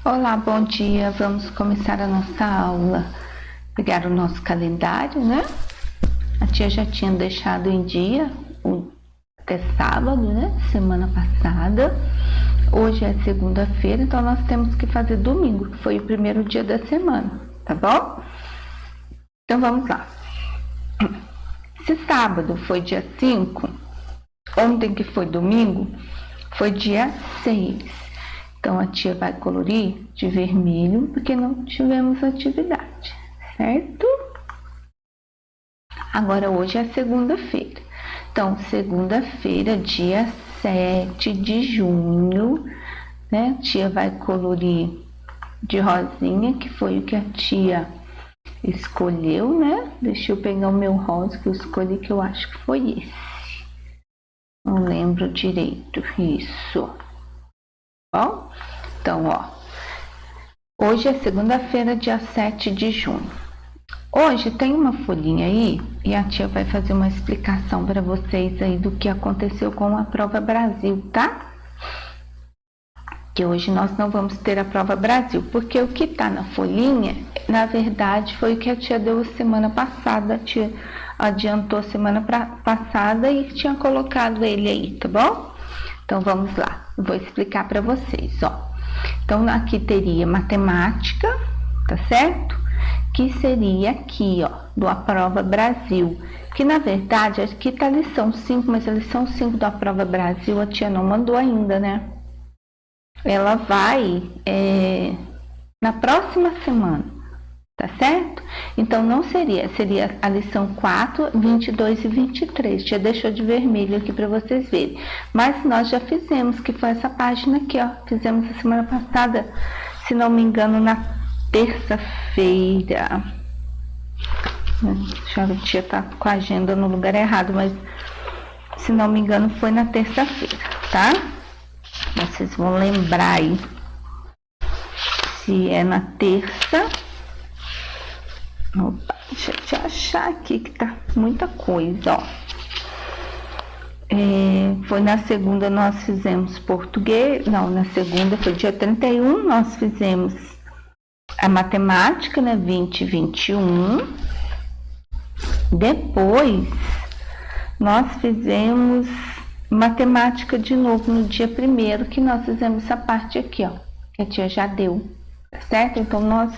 Olá, bom dia. Vamos começar a nossa aula. Pegar o nosso calendário, né? A tia já tinha deixado em dia até sábado, né? Semana passada. Hoje é segunda-feira, então nós temos que fazer domingo, que foi o primeiro dia da semana, tá bom? Então vamos lá. Se sábado foi dia 5, ontem que foi domingo, foi dia 6. Então, a tia vai colorir de vermelho, porque não tivemos atividade, certo? Agora, hoje é segunda-feira. Então, segunda-feira, dia 7 de junho, né? A tia vai colorir de rosinha, que foi o que a tia escolheu, né? Deixa eu pegar o meu rosa que eu escolhi, que eu acho que foi esse. Não lembro direito, isso. Bom, então, hoje é segunda-feira, dia 7 de junho. Hoje tem uma folhinha aí e a tia vai fazer uma explicação para vocês aí do que aconteceu com a Prova Brasil, tá? Que hoje nós não vamos ter a Prova Brasil, porque o que tá na folhinha, na verdade, foi o que a tia deu semana passada. A tia adiantou semana passada e tinha colocado ele aí, tá bom? Então, vamos lá. Eu vou explicar para vocês, Então, aqui teria matemática, tá certo? Que seria aqui, do Aprova Brasil. Que, na verdade, aqui tá a lição 5, mas a lição 5 do Aprova Brasil a tia não mandou ainda, né? Ela vai na próxima semana, tá certo? Então, não seria a lição 4, 22 e 23. Já deixou de vermelho aqui para vocês verem. Mas nós já fizemos, que foi essa página aqui, Fizemos a semana passada, se não me engano, na terça-feira. Já a tia tá com a agenda no lugar errado, mas se não me engano foi na terça-feira, tá? Vocês vão lembrar aí se é na terça. Opa, deixa eu te achar aqui que tá muita coisa, Foi na segunda nós fizemos português, não, na segunda foi dia 31, nós fizemos a matemática, né, 20 e 21. Depois, nós fizemos matemática de novo no dia 1º, que nós fizemos essa parte aqui, que a tia já deu, tá certo? Então, nós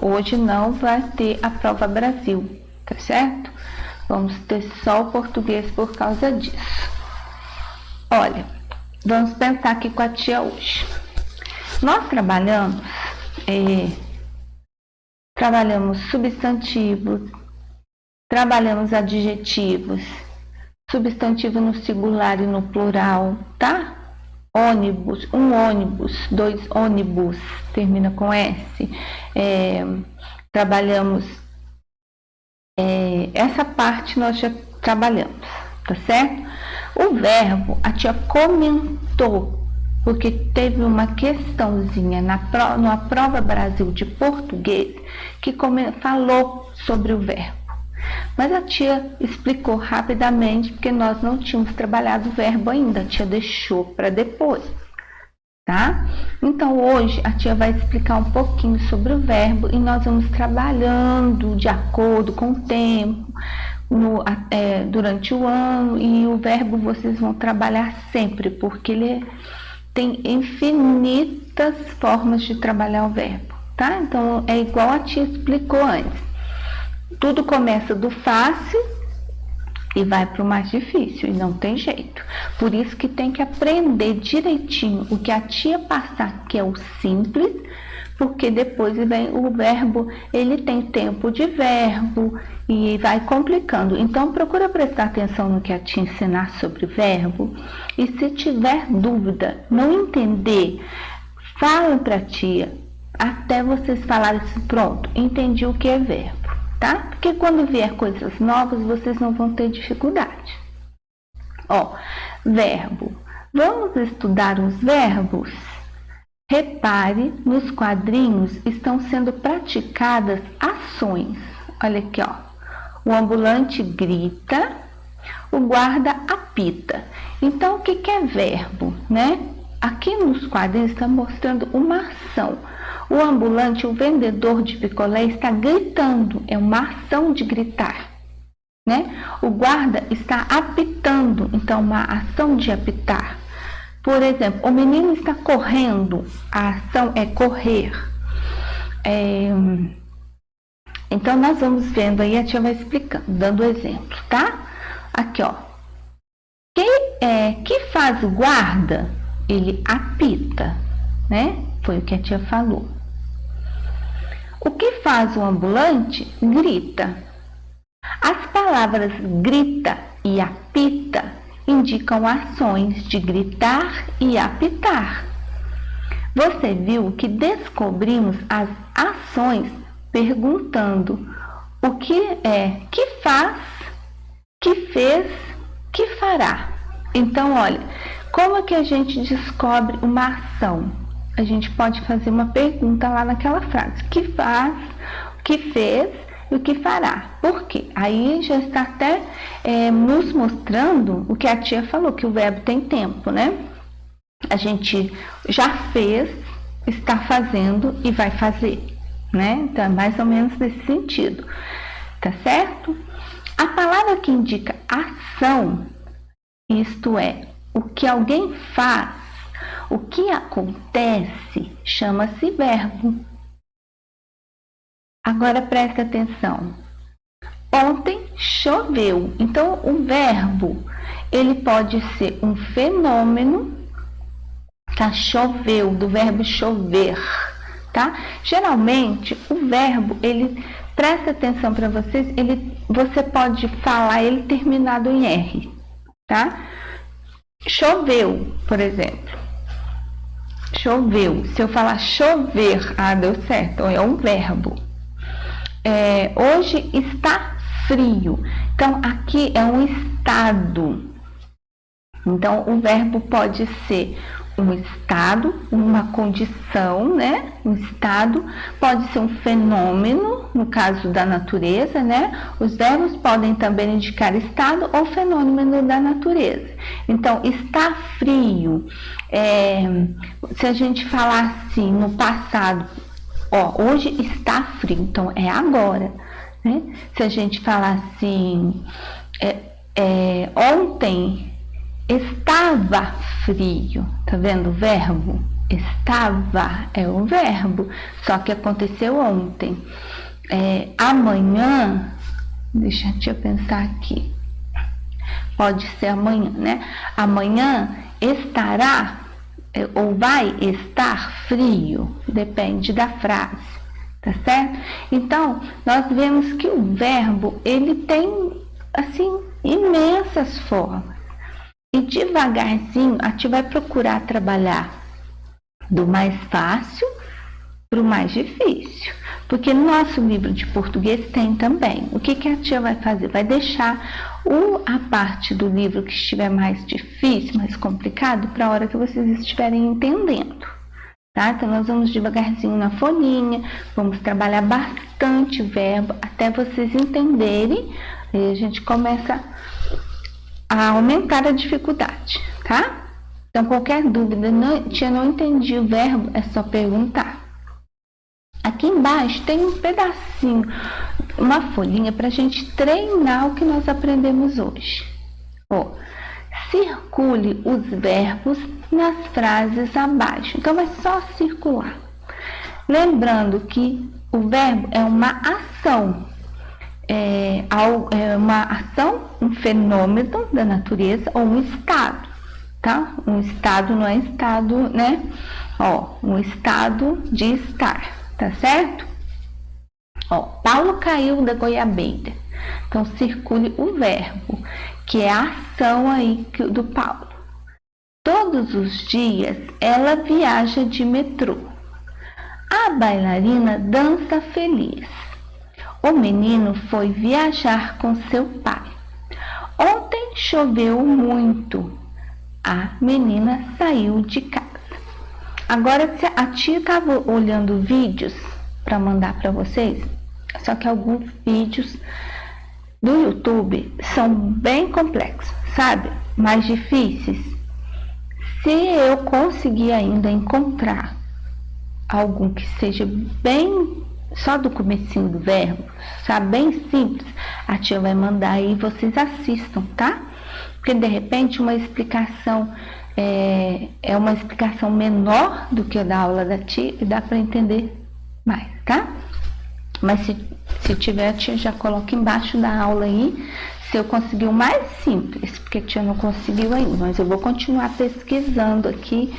hoje não vai ter a Prova Brasil, tá certo? Vamos ter só o português por causa disso. Olha, vamos pensar aqui com a tia hoje. Nós trabalhamos substantivos, trabalhamos adjetivos, substantivo no singular e no plural, tá? Ônibus, um ônibus, 2 ônibus, termina com S. Trabalhamos, essa parte nós já trabalhamos, tá certo? O verbo, a tia comentou, porque teve uma questãozinha na Prova Brasil de português que falou sobre o verbo. Mas a tia explicou rapidamente, porque nós não tínhamos trabalhado o verbo ainda, a tia deixou para depois, tá? Então, hoje a tia vai explicar um pouquinho sobre o verbo e nós vamos trabalhando de acordo com o tempo, durante o ano, e o verbo vocês vão trabalhar sempre, porque ele tem infinitas formas de trabalhar o verbo, tá? Então, é igual a tia explicou antes. Tudo começa do fácil e vai para o mais difícil, e não tem jeito. Por isso que tem que aprender direitinho o que a tia passar, que é o simples, porque depois vem o verbo, ele tem tempo de verbo e vai complicando. Então, procura prestar atenção no que a tia ensinar sobre o verbo, e se tiver dúvida, não entender, fala para a tia, até vocês falarem assim, pronto, entendi o que é verbo. Tá? Porque quando vier coisas novas, vocês não vão ter dificuldade. Verbo. Vamos estudar os verbos? Repare, nos quadrinhos estão sendo praticadas ações. Olha aqui, O ambulante grita, o guarda apita. Então, o que é verbo, né? Aqui nos quadrinhos está mostrando uma ação. O ambulante, o vendedor de picolé, está gritando, é uma ação de gritar, né? O guarda está apitando, então uma ação de apitar. Por exemplo, o menino está correndo, a ação é correr. Então, nós vamos vendo aí, a tia vai explicando, dando exemplo, tá? Aqui, ó. Que faz o guarda? Ele apita, né? Foi o que a tia falou. O que faz o ambulante? Grita. As palavras grita e apita indicam ações de gritar e apitar. Você viu que descobrimos as ações perguntando o que é, que faz, que fez, que fará. Então, olha, como é que a gente descobre uma ação? A gente pode fazer uma pergunta lá naquela frase: que faz, o que fez e o que fará. Por quê? Aí já está até nos mostrando o que a tia falou, que o verbo tem tempo, né? A gente já fez, está fazendo e vai fazer, né? Então, é mais ou menos nesse sentido, tá certo? A palavra que indica ação, isto é, o que alguém faz, o que acontece, chama-se verbo. Agora presta atenção. Ontem choveu. Então, o verbo, ele pode ser um fenômeno, tá? Choveu, do verbo chover, tá? Geralmente, o verbo, ele, presta atenção para vocês, você pode falar ele terminado em R, tá? Choveu, por exemplo. Choveu. Se eu falar chover, deu certo, é um verbo. Hoje está frio. Então, aqui é um estado. Então, o verbo pode ser um estado, uma condição, né? Um estado, pode ser um fenômeno, no caso da natureza, né? Os verbos podem também indicar estado ou fenômeno da natureza. Então, está frio. Se a gente falar assim no passado, hoje está frio, então é agora, né? Se a gente falar assim, ontem estava frio, tá vendo o verbo? Estava é o verbo, só que aconteceu ontem. Amanhã, deixa eu pensar aqui, pode ser amanhã, né? Amanhã estará ou vai estar frio, depende da frase, tá certo? Então, nós vemos que o verbo, ele tem, assim, imensas formas. E devagarzinho, a gente vai procurar trabalhar do mais fácil para o mais difícil. Porque no nosso livro de português tem também. O que a tia vai fazer? Vai deixar a parte do livro que estiver mais difícil, mais complicado, para a hora que vocês estiverem entendendo. Tá? Então, nós vamos devagarzinho na folhinha, vamos trabalhar bastante verbo, até vocês entenderem, e a gente começa a aumentar a dificuldade, tá? Então, qualquer dúvida, tia, não entendi o verbo, é só perguntar. Aqui embaixo tem um pedacinho, uma folhinha para a gente treinar o que nós aprendemos hoje. Circule os verbos nas frases abaixo. Então, é só circular. Lembrando que o verbo é uma ação. É uma ação, um fenômeno da natureza ou um estado, tá? Um estado não é estado, né? Um estado de estar, tá certo? Paulo caiu da goiabeira. Então, circule o verbo, que é a ação aí do Paulo. Todos os dias ela viaja de metrô. A bailarina dança feliz. O menino foi viajar com seu pai. Ontem choveu muito. A menina saiu de casa. Agora, a tia estava olhando vídeos para mandar para vocês, só que alguns vídeos do YouTube são bem complexos, sabe? Mais difíceis. Se eu conseguir ainda encontrar algum que seja bem só do comecinho do verbo, sabe? Bem simples, a tia vai mandar aí e vocês assistam, tá? Porque de repente uma explicação é uma explicação menor do que a da aula da tia e dá para entender mais, tá? Mas se tiver, a tia já coloca embaixo da aula aí, se eu conseguir o mais simples, porque a tia não conseguiu ainda, mas eu vou continuar pesquisando aqui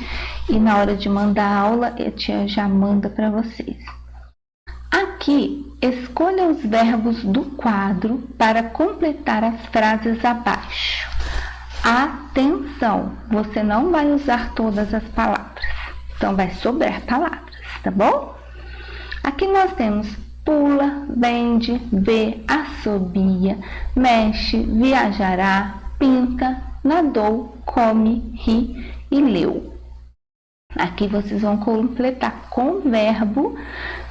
e na hora de mandar a aula, a tia já manda para vocês. Aqui, escolha os verbos do quadro para completar as frases abaixo. Atenção, você não vai usar todas as palavras, então vai sobrar palavras, tá bom? Aqui nós temos pula, vende, vê, assobia, mexe, viajará, pinta, nadou, come, ri e leu. Aqui vocês vão completar com verbo,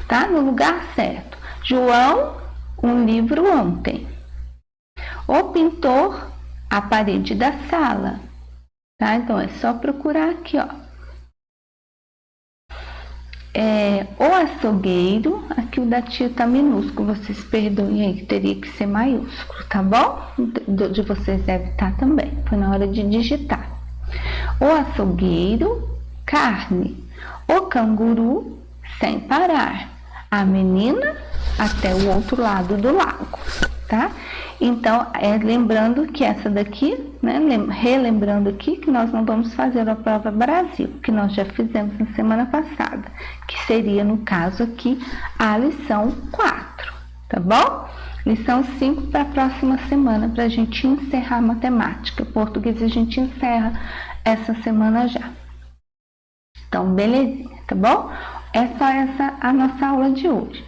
tá? No lugar certo. João, um livro ontem. O pintor, a parede da sala, tá? Então é só procurar aqui, ó. O açougueiro, aqui o da tia tá minúsculo, vocês perdoem aí, que teria que ser maiúsculo, tá bom? De vocês deve estar também, foi na hora de digitar. O açougueiro, carne. O canguru, sem parar. A menina, até o outro lado do lago, tá? Então, lembrando que essa daqui, né, relembrando aqui que nós não vamos fazer a prova Brasil, que nós já fizemos na semana passada, que seria, no caso aqui, a lição 4, tá bom? Lição 5 para a próxima semana, para a gente encerrar a matemática. Português a gente encerra essa semana já. Então, belezinha, tá bom? É só essa a nossa aula de hoje.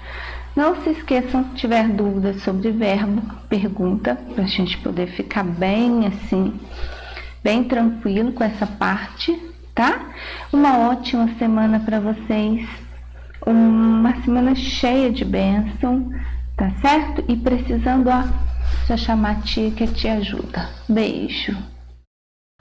Não se esqueçam, se tiver dúvidas sobre verbo, pergunta, para a gente poder ficar bem assim, bem tranquilo com essa parte, tá? Uma ótima semana para vocês, uma semana cheia de bênção, tá certo? E precisando, ó, só chamar a tia que te ajuda. Beijo!